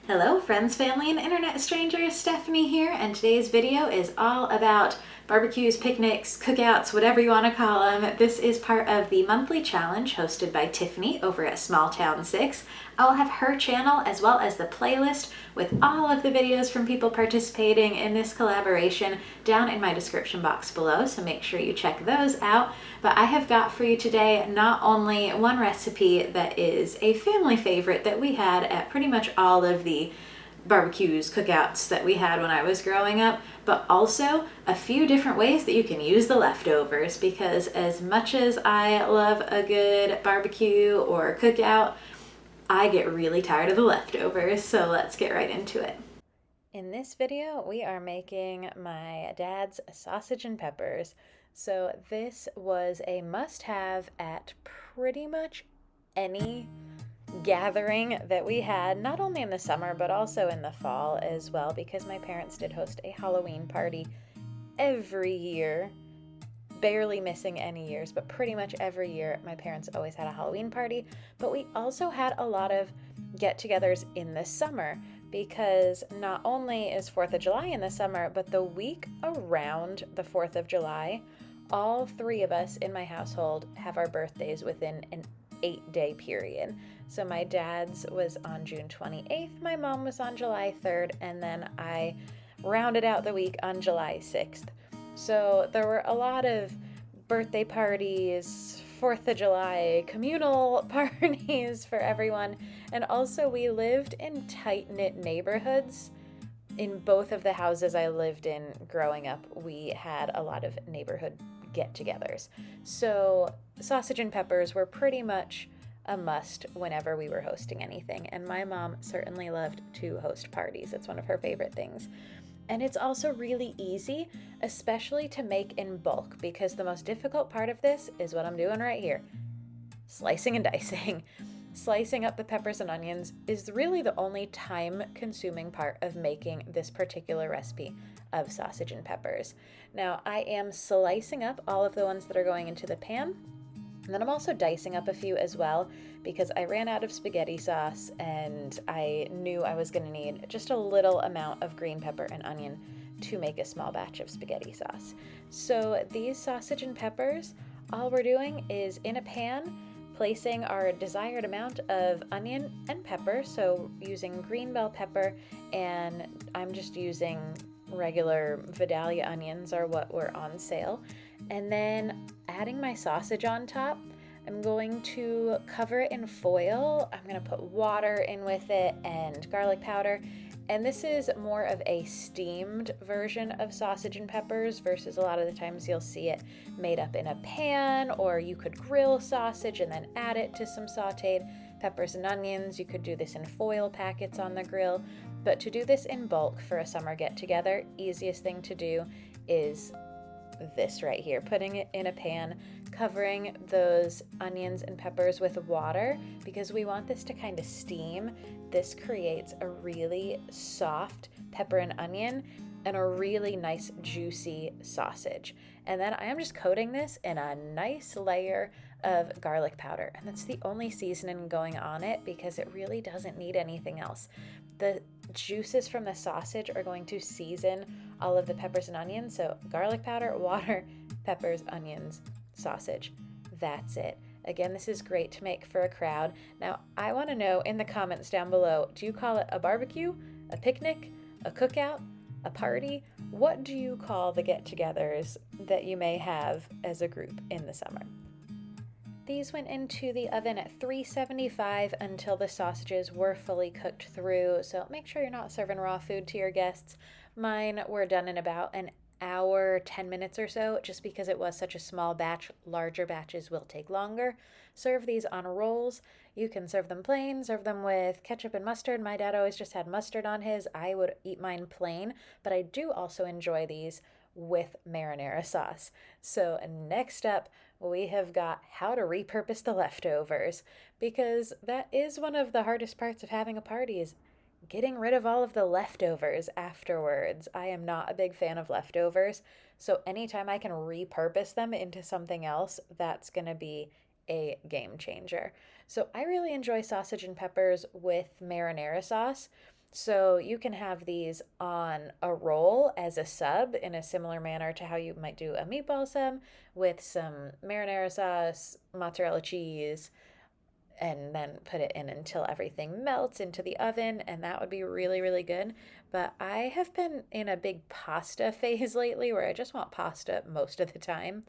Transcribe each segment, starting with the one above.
Hello friends, family, and internet strangers, Stephanie here, and today's video is all about barbecues, picnics, cookouts, whatever you want to call them. This is part of the monthly challenge hosted by Tiffany over at Small Town 6. I'll have her channel as well as the playlist with all of the videos from people participating in this collaboration down in my description box below, so make sure you check those out. But I have got for you today not only one recipe that is a family favorite that we had at pretty much all of the barbecues, cookouts that we had when I was growing up, but also a few different ways that you can use the leftovers, because as much as I love a good barbecue or cookout, I get really tired of the leftovers, so let's get right into it. In this video, we are making my dad's sausage and peppers. So this was a must-have at pretty much any gathering that we had, not only in the summer, but also in the fall as well, because my parents did host a Halloween party every year, barely missing any years, but pretty much every year my parents always had a Halloween party. But we also had a lot of get-togethers in the summer, because not only is 4th of July in the summer, but the week around the 4th of July, all three of us in my household have our birthdays within an 8-day period. So my dad's was on June 28th, my mom was on July 3rd, and then I rounded out the week on July 6th. So there were a lot of birthday parties, 4th of July communal parties for everyone. And also we lived in tight-knit neighborhoods. In both of the houses I lived in growing up, we had a lot of neighborhood get-togethers. So sausage and peppers were pretty much a must whenever we were hosting anything. And my mom certainly loved to host parties. It's one of her favorite things. And it's also really easy, especially to make in bulk, because the most difficult part of this is what I'm doing right here, slicing and dicing. Slicing up the peppers and onions is really the only time-consuming part of making this particular recipe of sausage and peppers. Now, I am slicing up all of the ones that are going into the pan, and then I'm also dicing up a few as well, because I ran out of spaghetti sauce and I knew I was going to need just a little amount of green pepper and onion to make a small batch of spaghetti sauce. So these sausage and peppers, all we're doing is in a pan, placing our desired amount of onion and pepper, so using green bell pepper, and I'm just using regular Vidalia onions are what were on sale, and then adding my sausage on top. I'm going to cover it in foil. I'm going to put water in with it and garlic powder. And this is more of a steamed version of sausage and peppers versus a lot of the times you'll see it made up in a pan, or you could grill sausage and then add it to some sauteed peppers and onions. You could do this in foil packets on the grill. But to do this in bulk for a summer get-together, easiest thing to do is this right here, putting it in a pan, covering those onions and peppers with water, because we want this to kind of steam. This creates a really soft pepper and onion and a really nice juicy sausage. And then I am just coating this in a nice layer of garlic powder, and that's the only seasoning going on it, because it really doesn't need anything else. The juices from the sausage are going to season all of the peppers and onions. So garlic powder, water, peppers, onions, sausage. That's it. Again, this is great to make for a crowd. Now, I want to know in the comments down below, do you call it a barbecue, a picnic, a cookout, a party? What do you call the get-togethers that you may have as a group in the summer? These went into the oven at 375 until the sausages were fully cooked through, so make sure you're not serving raw food to your guests. Mine were done in about an hour, 10 minutes or so, just because it was such a small batch. Larger batches will take longer. Serve these on rolls. You can serve them plain, serve them with ketchup and mustard. My dad always just had mustard on his. I would eat mine plain, but I do also enjoy these with marinara sauce. So next up, we have got how to repurpose the leftovers, because that is one of the hardest parts of having a party, is getting rid of all of the leftovers afterwards. I am not a big fan of leftovers, so anytime I can repurpose them into something else, that's going to be a game changer. So I really enjoy sausage and peppers with marinara sauce. So you can have these on a roll as a sub in a similar manner to how you might do a meatball sub with some marinara sauce, mozzarella cheese, and then put it in until everything melts into the oven, and that would be really, really good. But I have been in a big pasta phase lately where I just want pasta most of the time.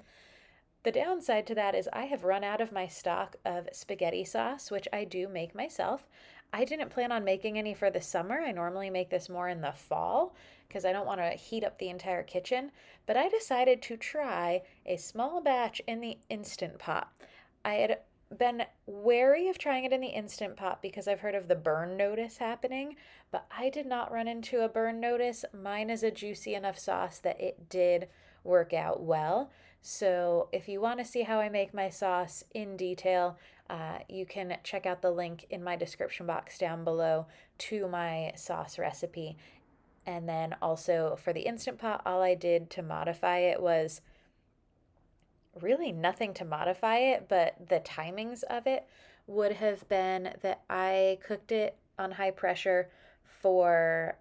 The downside to that is I have run out of my stock of spaghetti sauce, which I do make myself. I didn't plan on making any for the summer. I normally make this more in the fall because I don't want to heat up the entire kitchen. But I decided to try a small batch in the Instant Pot. I had been wary of trying it in the Instant Pot because I've heard of the burn notice happening, but I did not run into a burn notice. Mine is a juicy enough sauce that it did work out well. So if you want to see how I make my sauce in detail, you can check out the link in my description box down below to my sauce recipe. And then also for the Instant Pot, all I did to modify it was really nothing to modify it, but the timings of it would have been that I cooked it on high pressure for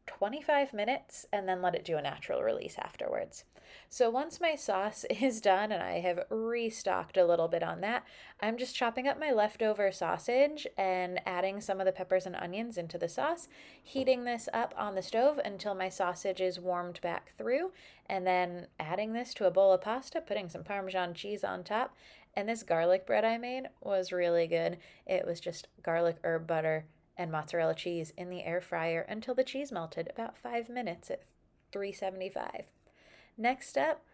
25 minutes and then let it do a natural release afterwards. So once my sauce is done and I have restocked a little bit on that, I'm just chopping up my leftover sausage and adding some of the peppers and onions into the sauce, heating this up on the stove until my sausage is warmed back through, and then adding this to a bowl of pasta, putting some Parmesan cheese on top. And this garlic bread I made was really good. It was just garlic, herb butter, and mozzarella cheese in the air fryer until the cheese melted, about 5 minutes at 375. Next up,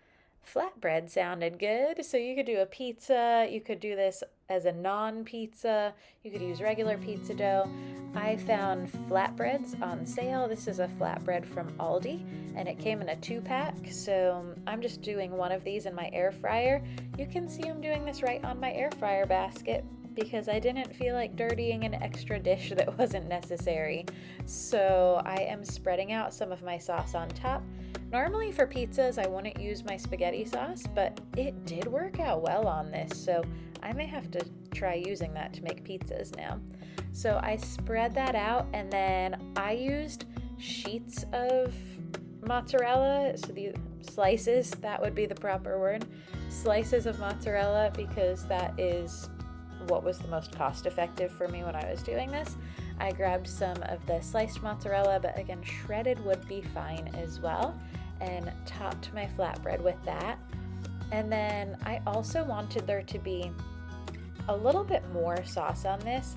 flatbread sounded good. So you could do a pizza, you could do this as a non-pizza, you could use regular pizza dough. I found flatbreads on sale. This is a flatbread from Aldi, and it came in a 2-pack. So I'm just doing one of these in my air fryer. You can see I'm doing this right on my air fryer basket because I didn't feel like dirtying an extra dish that wasn't necessary. So I am spreading out some of my sauce on top. Normally for pizzas, I wouldn't use my spaghetti sauce, but it did work out well on this, so I may have to try using that to make pizzas now. So I spread that out, and then I used sheets of mozzarella, so the slices, that would be the proper word, slices of mozzarella, because that is what was the most cost effective for me when I was doing this. I grabbed some of the sliced mozzarella, but again, shredded would be fine as well, and topped my flatbread with that. And then I also wanted there to be a little bit more sauce on this.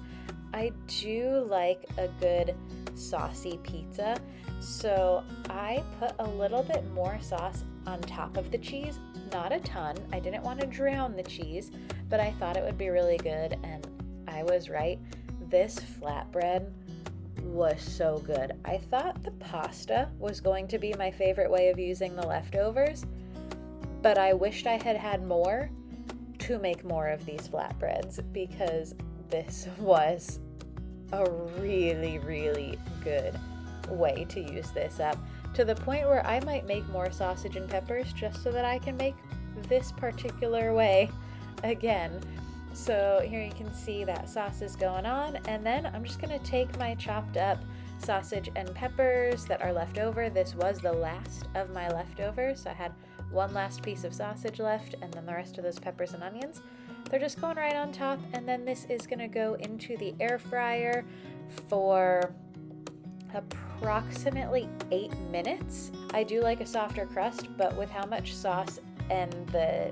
I do like a good saucy pizza, so I put a little bit more sauce on top of the cheese, not a ton. I didn't want to drown the cheese, but I thought it would be really good, and I was right. This flatbread was so good. I thought the pasta was going to be my favorite way of using the leftovers, but I wished I had had more to make more of these flatbreads, because this was a really, really good way to use this up, to the point where I might make more sausage and peppers just so that I can make this particular way again. So here you can see that sauce is going on, and then I'm just going to take my chopped up sausage and peppers that are left over. This was the last of my leftovers, so I had one last piece of sausage left, and then the rest of those peppers and onions. They're just going right on top, and then this is going to go into the air fryer for approximately 8 minutes. I do like a softer crust, but with how much sauce and the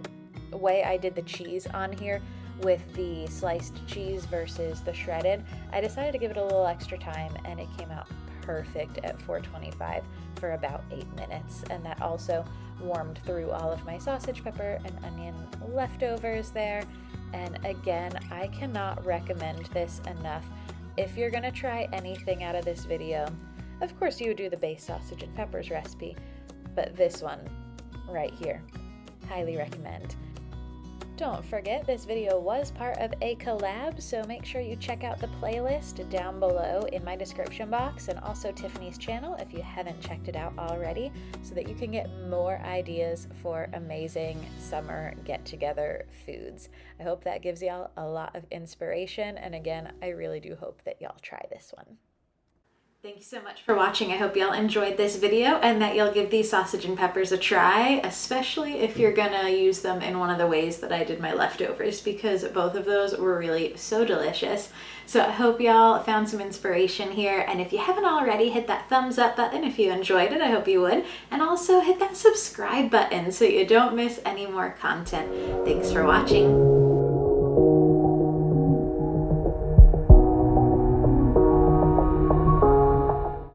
way I did the cheese on here with the sliced cheese versus the shredded, I decided to give it a little extra time, and it came out perfect at 425 for about 8 minutes. And that also warmed through all of my sausage, pepper, and onion leftovers there. And again, I cannot recommend this enough. If you're gonna try anything out of this video, of course you would do the base sausage and peppers recipe, but this one right here, highly recommend. Don't forget, this video was part of a collab, so make sure you check out the playlist down below in my description box, and also Tiffany's channel if you haven't checked it out already, so that you can get more ideas for amazing summer get-together foods. I hope that gives y'all a lot of inspiration, and again, I really do hope that y'all try this one. Thank you so much for watching. I hope y'all enjoyed this video and that you'll give these sausage and peppers a try, especially if you're gonna use them in one of the ways that I did my leftovers, because both of those were really so delicious. So I hope y'all found some inspiration here, and if you haven't already, hit that thumbs up button if you enjoyed it. I hope you would, and also hit that subscribe button so you don't miss any more content. Thanks for watching.